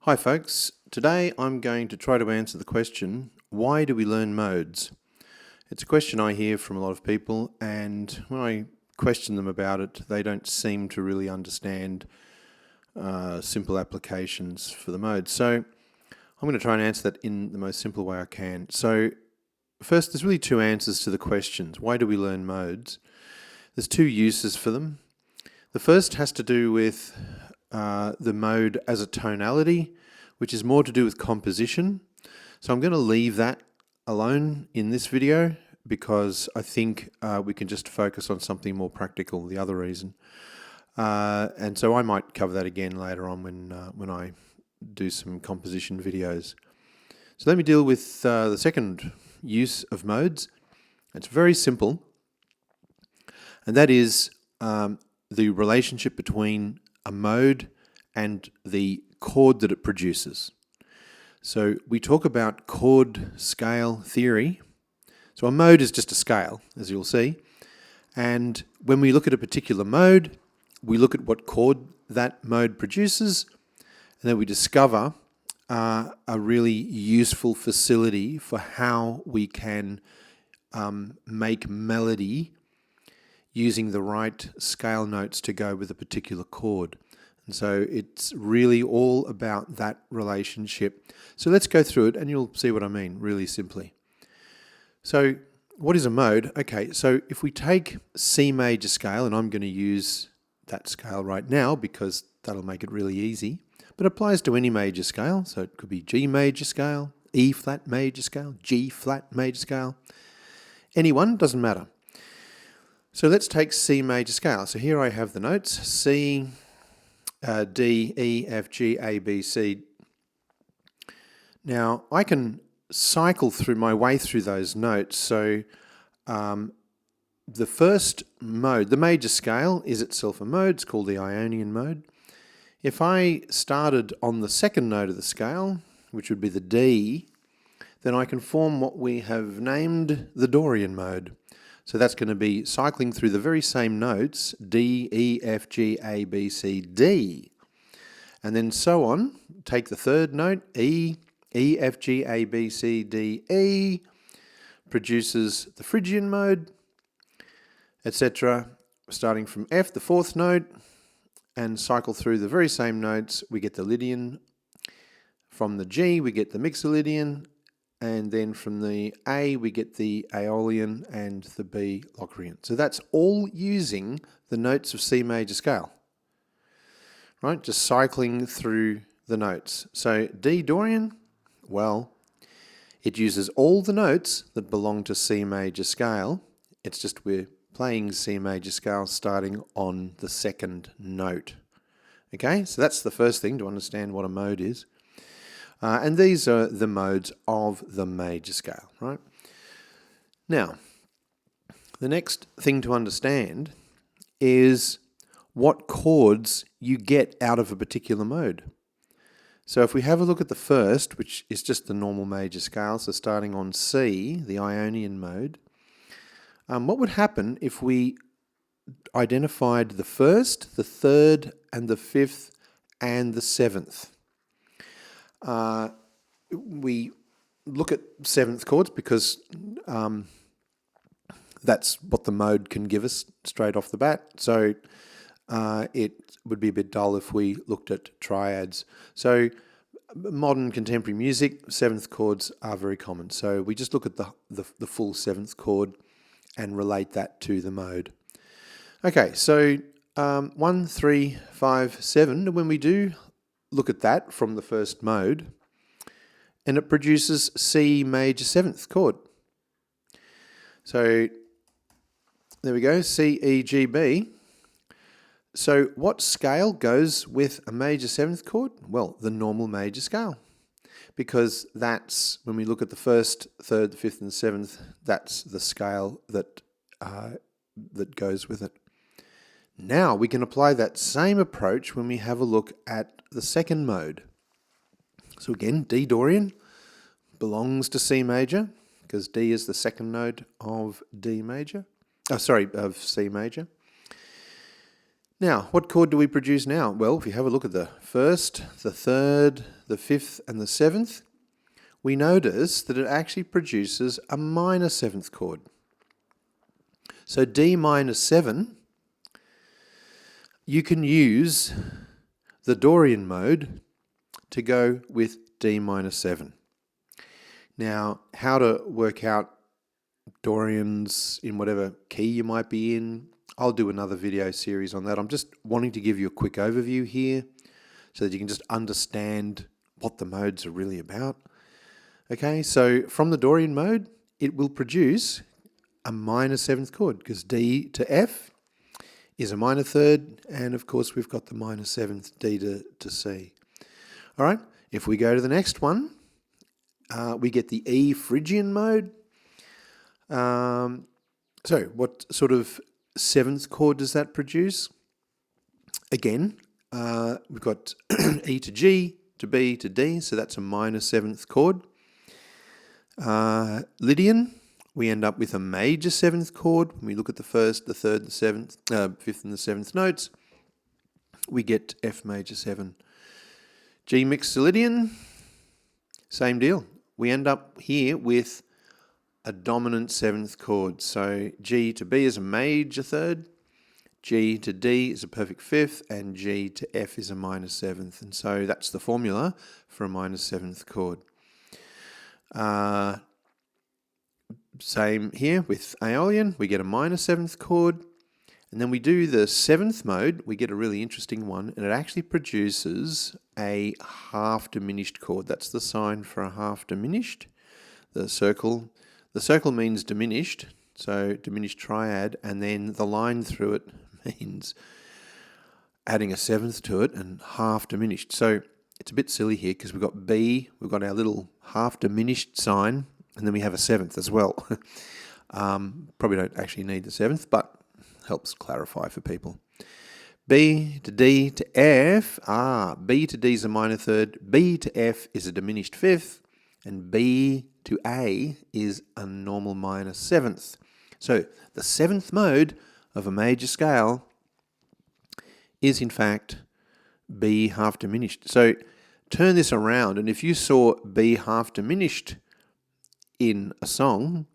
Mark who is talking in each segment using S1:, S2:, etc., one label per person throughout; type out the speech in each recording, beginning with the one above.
S1: Hi folks, today I'm going to try to answer the question, why do we learn modes? It's a question I hear from a lot of people, and when I question them about it, they don't seem to really understand simple applications for the modes. So I'm going to try and answer that in the most simple way I can. So first, there's really two answers to the questions. Why do we learn modes? There's two uses for them. The first has to do with the mode as a tonality, which is more to do with composition. So I'm going to leave that alone in this video because I think we can just focus on something more practical, the other reason. And so I might cover that again later on when I do some composition videos. So let me deal with the second use of modes. It's very simple, and that is the relationship between a mode and the chord that it produces. So we talk about chord scale theory. So a mode is just a scale, as you'll see. And when we look at a particular mode, we look at what chord that mode produces, and then we discover a really useful facility for how we can make melody using the right scale notes to go with a particular chord. And so it's really all about that relationship. So let's go through it and you'll see what I mean really simply. So what is a mode? Okay, so if we take C major scale, and I'm going to use that scale right now because that'll make it really easy, but it applies to any major scale. So it could be G major scale, E flat major scale, G flat major scale. Any one, doesn't matter. So let's take C major scale. So here I have the notes, C, D, E, F, G, A, B, C. Now I can cycle through my way through those notes. So the first mode, the major scale, is itself a mode. It's called the Ionian mode. If I started on the second note of the scale, which would be the D, then I can form what we have named the Dorian mode. So that's going to be cycling through the very same notes, D, E, F, G, A, B, C, D. And then so on. Take the third note, E, E, F, G, A, B, C, D, E, produces the Phrygian mode, etc. Starting from F, the fourth note, and cycle through the very same notes, we get the Lydian. From the G, we get the Mixolydian. And then from the A, we get the Aeolian, and the B, Locrian. So that's all using the notes of C major scale, right? Just cycling through the notes. So D Dorian, well, it uses all the notes that belong to C major scale. It's just we're playing C major scale starting on the second note. Okay, so that's the first thing to understand what a mode is. And these are the modes of the major scale, right? Now, the next thing to understand is what chords you get out of a particular mode. So if we have a look at the first, which is just the normal major scale, so starting on C, the Ionian mode, what would happen if we identified the first, the third, and the fifth, and the seventh? We look at seventh chords because that's what the mode can give us straight off the bat. So it would be a bit dull if we looked at triads. So modern contemporary music, seventh chords are very common. So we just look at the full seventh chord and relate that to the mode. Okay, so 1, 3, 5, 7. And when we do look at that from the first mode, and it produces C major seventh chord. So there we go, C, E, G, B. So what scale goes with a major seventh chord? Well, the normal major scale, because that's, when we look at the first, third, the fifth, and the seventh, that's the scale that goes with it. Now we can apply that same approach when we have a look at the second mode. So again, D Dorian belongs to C major because D is the second note of D major. Of C major. Now, what chord do we produce now? Well, if you have a look at the first, the third, the fifth, and the seventh, we notice that it actually produces a minor seventh chord. So D minor 7, you can use the Dorian mode to go with D minor 7. Now, how to work out Dorians in whatever key you might be in, I'll do another video series on that. I'm just wanting to give you a quick overview here so that you can just understand what the modes are really about. Okay, so from the Dorian mode, it will produce a minor seventh chord because D to F is a minor third, and of course we've got the minor seventh D to C. All right, if we go to the next one, we get the E Phrygian mode. So what sort of seventh chord does that produce? Again, we've got E to G to B to D, so that's a minor seventh chord. Lydian, we end up with a major seventh chord. When we look at the first, the third, the seventh, fifth and the seventh notes, we get F major 7. G mixed Lydian, same deal. We end up here with a dominant seventh chord. So G to B is a major third, G to D is a perfect fifth, and G to F is a minor seventh. And so that's the formula for a minor seventh chord. Same here with Aeolian, we get a minor seventh chord, and then we do the seventh mode, we get a really interesting one, and it actually produces a half diminished chord. That's the sign for a half diminished. The circle means diminished, so diminished triad, and then the line through it means adding a seventh to it and half diminished. So it's a bit silly here because we've got B, we've got our little half diminished sign, and then we have a seventh as well. Probably don't actually need the seventh, but helps clarify for people. B to D to F. B to D is a minor third. B to F is a diminished fifth. And B to A is a normal minor seventh. So the seventh mode of a major scale is in fact B half diminished. So turn this around, and if you saw B half diminished in a song,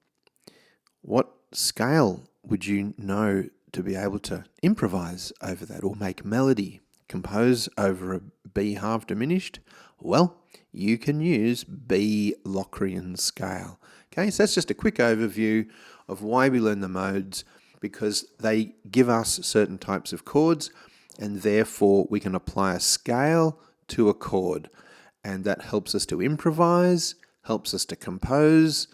S1: what scale would you know to be able to improvise over that or make melody, compose over a B half diminished? Well, you can use B Locrian scale. Okay, so that's just a quick overview of why we learn the modes, because they give us certain types of chords, and therefore we can apply a scale to a chord, and that helps us to improvise, helps us to compose.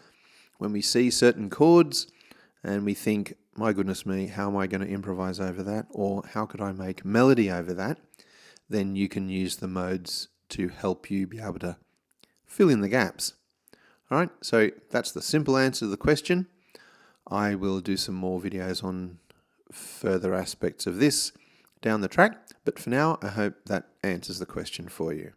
S1: When we see certain chords and we think, my goodness me, how am I going to improvise over that? Or how could I make melody over that? Then you can use the modes to help you be able to fill in the gaps. All right, so that's the simple answer to the question. I will do some more videos on further aspects of this down the track, but for now, I hope that answers the question for you.